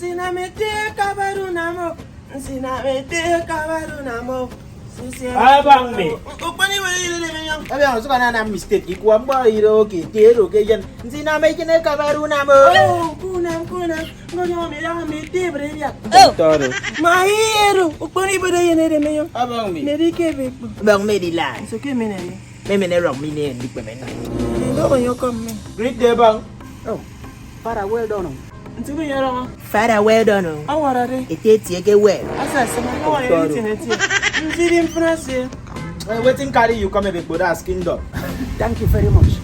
Sinamete kabarunamo. Sinamete kabarunamo. Abang me. Upani wele meyo. Abang suka na mistake ikuamba iro ke tero ke jan. Sinamete ne kabarunamo. Oh, kunam. Ngono me la me tebre ya. Toro. Mahiro. Upani bede yene meyo. Abang me. Medike be. Bang me di la. So ke menene. Me wrong me ne dik me na. Ndo yo come me. Greet day bang. Oh, Father, well done. Ntibu yero. Father well done. Awara de. Eteti ege well. Asa sama awara internet. Nzidi mfrase. Waiting carry you come be that skin dog. Thank you very much.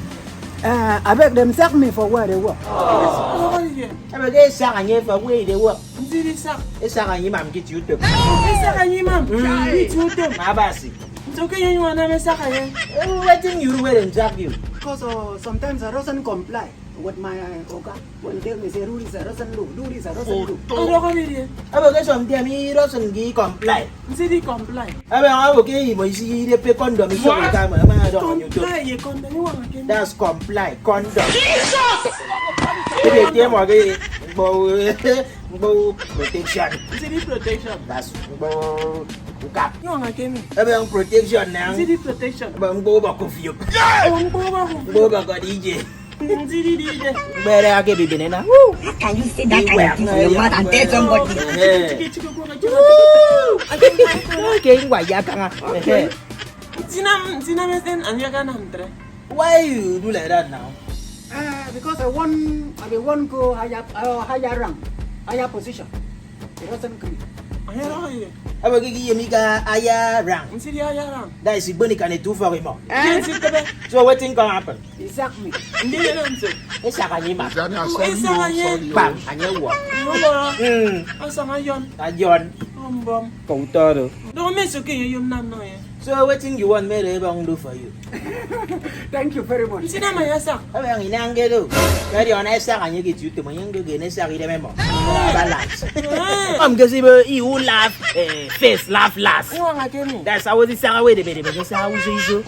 I beg them sack me for where they work. Abang ke saka nye fa we de work. Nzidi sak. E saka nye mam ki YouTube. Saka nyimam. Bituto. Ma basi. Ntoke yenyu wana me saka ye. Waiting you well and jack you. Because sometimes I doesn't comply with my Oga. When they say do this, I doesn't do this, I doesn't do. Ndo ko didi. Abang ke som dia mi doesn't gi comply. Nzidi comply. Abang ke mo isi de pe condom so ka ma do on YouTube. Comply ye condom ni wanga ke. That's comply condom. Ebe mo ge bo protection. Nzidi protection. That's bo ukap. Ni wanga ke mi. Abang protection now. Nzidi protection. Abang bo ba confuse. Bo ba ko DJ. Nzidi didi. Bere ake bibi nena. Can you say that kind of thing from your mouth and tell somebody? Okay, ngwa ya kanga. Zina mesen anya kana mtre. Why you do like that now? Because I want go higher rank, higher position. It doesn't agree. Anya ra ye. Aba gigi yemiga aya rang. Nzidi aya ram. That is boni kan etu for him. Nzidi tebe. So what thing can happen? Exactly. Ndile namse. Esa kanyima. Esa kanye. Bang, anyewo. Yoba. Asa mayon. Ajon. Bom. Koutoro. Do me so ke yum nam no ye. So what thing you want me to bang do for you? Thank you very much. Nzidi ma yasa. Aba yang inange do. Kari ona esa kanye ke tutu mo yengo ge nesa ri de memo. Balance. Am gesi be you laugh face laugh last. Ni wanga ke mi. That's how we say we de be say how we say.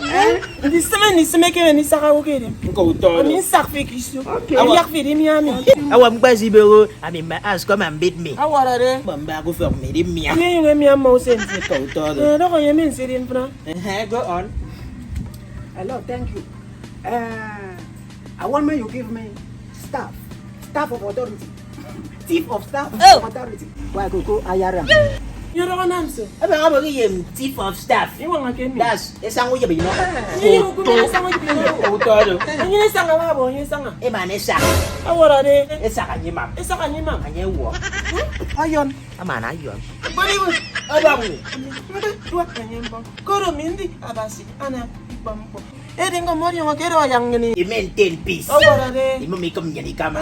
Ndi seme ke ni saka o ke dem. Koutoro. Ni sak fe kiso. Yak fe de mi ami. Awa mgbasi be go I mean my ass come and beat me. Awara de. Bamba go for me di mia. Ni nge mi am mo sense. Koutoro. Do ko yemi nzidi mfra. Go on. Hello, thank you. I want you give me staff of authority, chief of staff of authority. Why go higher rank? You do namse. Aba yem chief of staff. Ni wanga ke mi. That's esango ye be no. Ni ko mi asa mo ke mi. Koutoro. Ni ni sanga ba bo ni sanga. E ma nesa. Awara de. Esa kanyima. Esa kanyima. Anyewo. Ayon. Amana ayon. Bani wo. Aba mu. Tuwa kanyemba. Koro mindi abasi ana bampo. Edingo mori ngo kero yang ni. You maintain peace. Awara de. You make come nyani kama.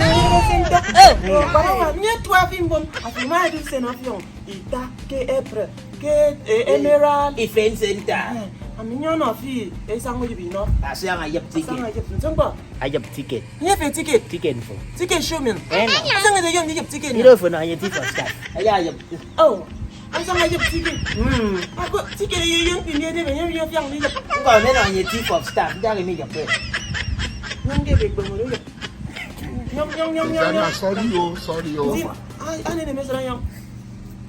Para ni tuwa fimbom. Afima du senafion. Ita ke epre. Ke emerald. Event center. Aminyo no fi esango yibi no. Asanga yep ticket. Sanga yep ntsomba. Ayep ticket. Ni fe ticket. Ticket for. Ticket show me. Ena. Sanga de yom ni yep ticket. You don't for no ayep chief of staff. Aya yep. Oh. Sanga yep ticket. Ako ticket yom ni de be yom yom yang ni. Ngo me no ayep chief of staff. Dare me yep. Nyong ge be gbomoro yo. Nyong. Sorry, oh. Ay, ane ne mesra yang.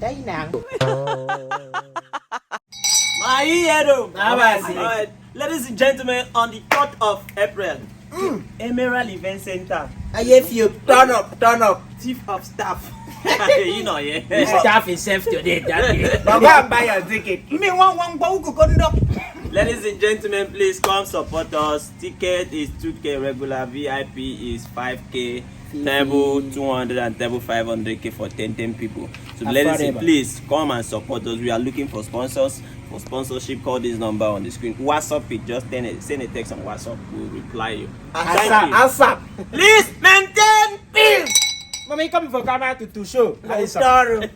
Dai nang. My hero. Abasi. Alright, ladies and gentlemen, on the 4th of April, Emerald Event Center, Ayep you turn up. Chief of Staff. You know, yeah. The staff is safe today. That day. Baba buy your ticket. Me one go kondo. Ladies and gentlemen, please come support us. Ticket is 2K regular, VIP is 5K, table 200 and table 500K for 10 people. So ladies, please come and support us. We are looking for sponsors. For sponsorship, call this number on the screen. WhatsApp it, just send a text on WhatsApp. We'll reply you. Thank you. ASAP. Please maintain peace. Mami come for camera to show. Sorry.